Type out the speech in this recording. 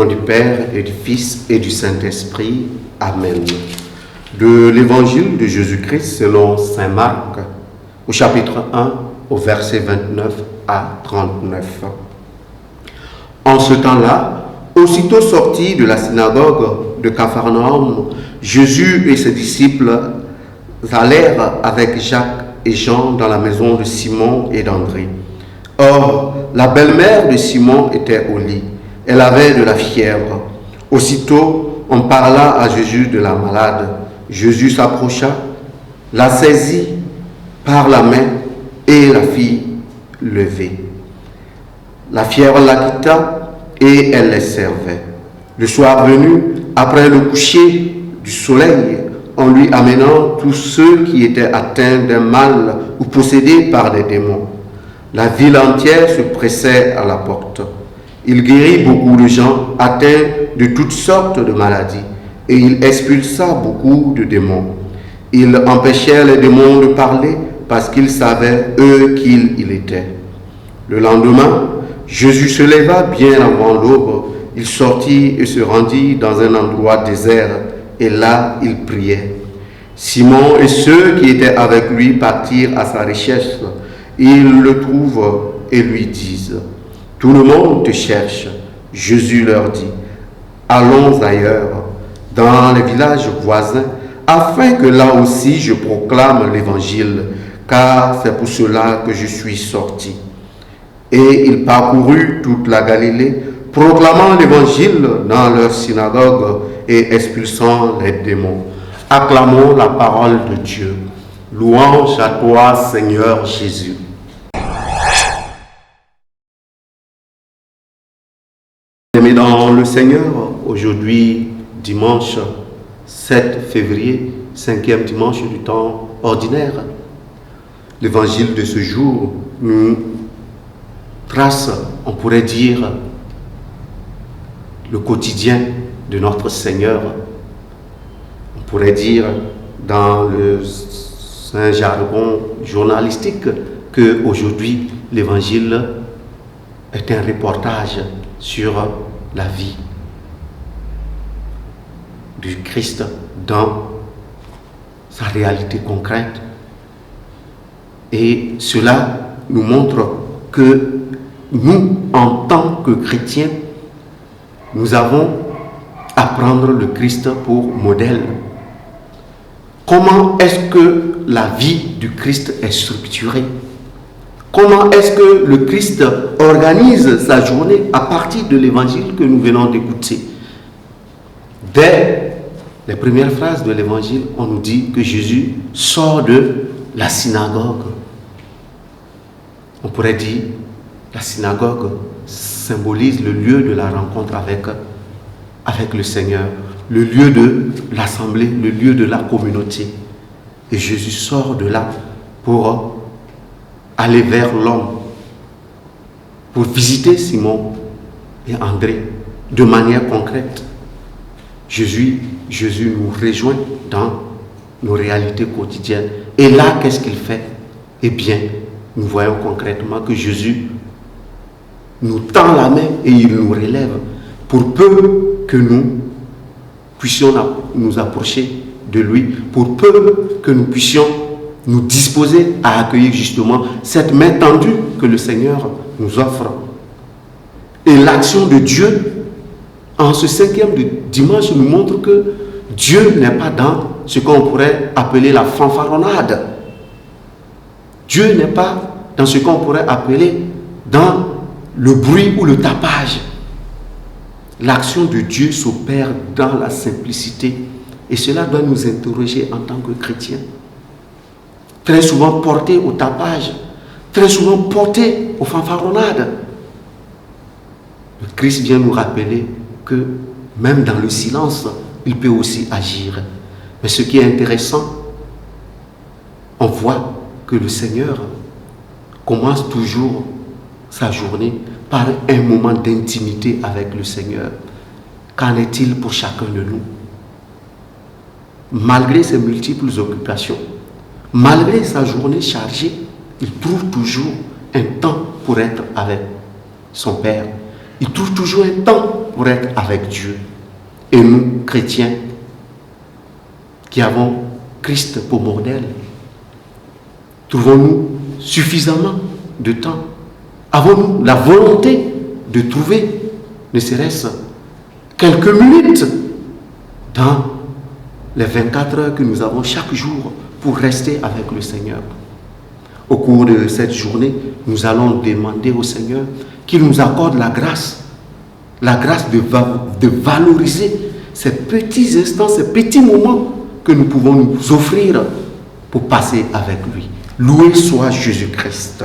nom du Père et du Fils et du Saint-Esprit. Amen. De l'Évangile de Jésus-Christ selon saint Marc, au chapitre 1, au verset 29 à 39. En ce temps-là, aussitôt sortis de la synagogue de Capharnaüm, Jésus et ses disciples allèrent avec Jacques et Jean dans la maison de Simon et d'André. Or, la belle-mère de Simon était au lit. Elle avait de la fièvre. Aussitôt, on parla à Jésus de la malade. Jésus s'approcha, la saisit par la main et la fit lever. La fièvre la quitta et elle les servait. Le soir venu, après le coucher du soleil, en lui amenant tous ceux qui étaient atteints d'un mal ou possédés par des démons. La ville entière se pressait à la porte. Il guérit beaucoup de gens atteints de toutes sortes de maladies et il expulsa beaucoup de démons. Il empêchait les démons de parler parce qu'ils savaient, eux, qui il était. Le lendemain, Jésus se leva bien avant l'aube. Il sortit et se rendit dans un endroit désert et là, il priait. Simon et ceux qui étaient avec lui partirent à sa recherche. Ils le trouvent et lui disent: « Tout le monde te cherche. » Jésus leur dit: « Allons ailleurs, dans les villages voisins, afin que là aussi je proclame l'évangile, car c'est pour cela que je suis sorti. » Et il parcourut toute la Galilée, proclamant l'évangile dans leur synagogue et expulsant les démons. Acclamons la parole de Dieu. Louange à toi, Seigneur Jésus. Aimés dans le Seigneur, aujourd'hui, dimanche 7 février, 5e dimanche du temps ordinaire, l'évangile de ce jour nous trace, on pourrait dire, le quotidien de notre Seigneur. On pourrait dire, dans le saint jargon journalistique, qu'aujourd'hui, l'évangile est un reportage sur la vie du Christ dans sa réalité concrète. Et cela nous montre que nous, en tant que chrétiens, nous avons à prendre le Christ pour modèle. Comment est-ce que la vie du Christ est structurée? Comment est-ce que le Christ organise sa journée à partir de l'évangile que nous venons d'écouter? Dès les premières phrases de l'évangile, on nous dit que Jésus sort de la synagogue. On pourrait dire, la synagogue symbolise le lieu de la rencontre avec le Seigneur, le lieu de l'assemblée, le lieu de la communauté. Et Jésus sort de là pour aller vers l'homme, pour visiter Simon et André de manière concrète. Jésus nous rejoint dans nos réalités quotidiennes. Et là, qu'est-ce qu'il fait? Eh bien, nous voyons concrètement que Jésus nous tend la main et il nous relève pour peu que nous puissions nous approcher de lui, pour peu que nous puissions nous disposer à accueillir justement cette main tendue que le Seigneur nous offre. Et l'action de Dieu en ce 5e dimanche nous montre que Dieu n'est pas dans ce qu'on pourrait appeler la fanfaronnade. Dieu n'est pas dans ce qu'on pourrait appeler dans le bruit ou le tapage. L'action de Dieu s'opère dans la simplicité et cela doit nous interroger en tant que chrétiens. Très souvent portés au tapage, très souvent portés aux fanfaronnades. Le Christ vient nous rappeler que même dans le silence, il peut aussi agir. Mais ce qui est intéressant, on voit que le Seigneur commence toujours sa journée par un moment d'intimité avec le Seigneur. Qu'en est-il pour chacun de nous? Malgré ses multiples occupations, malgré sa journée chargée, il trouve toujours un temps pour être avec son Père. Il trouve toujours un temps pour être avec Dieu. Et nous, chrétiens, qui avons Christ pour modèle, trouvons-nous suffisamment de temps? Avons-nous la volonté de trouver, ne serait-ce quelques minutes dans les 24 heures que nous avons chaque jour pour rester avec le Seigneur? Au cours de cette journée, nous allons demander au Seigneur qu'il nous accorde la grâce de valoriser ces petits instants, ces petits moments que nous pouvons nous offrir pour passer avec lui. Loué soit Jésus-Christ.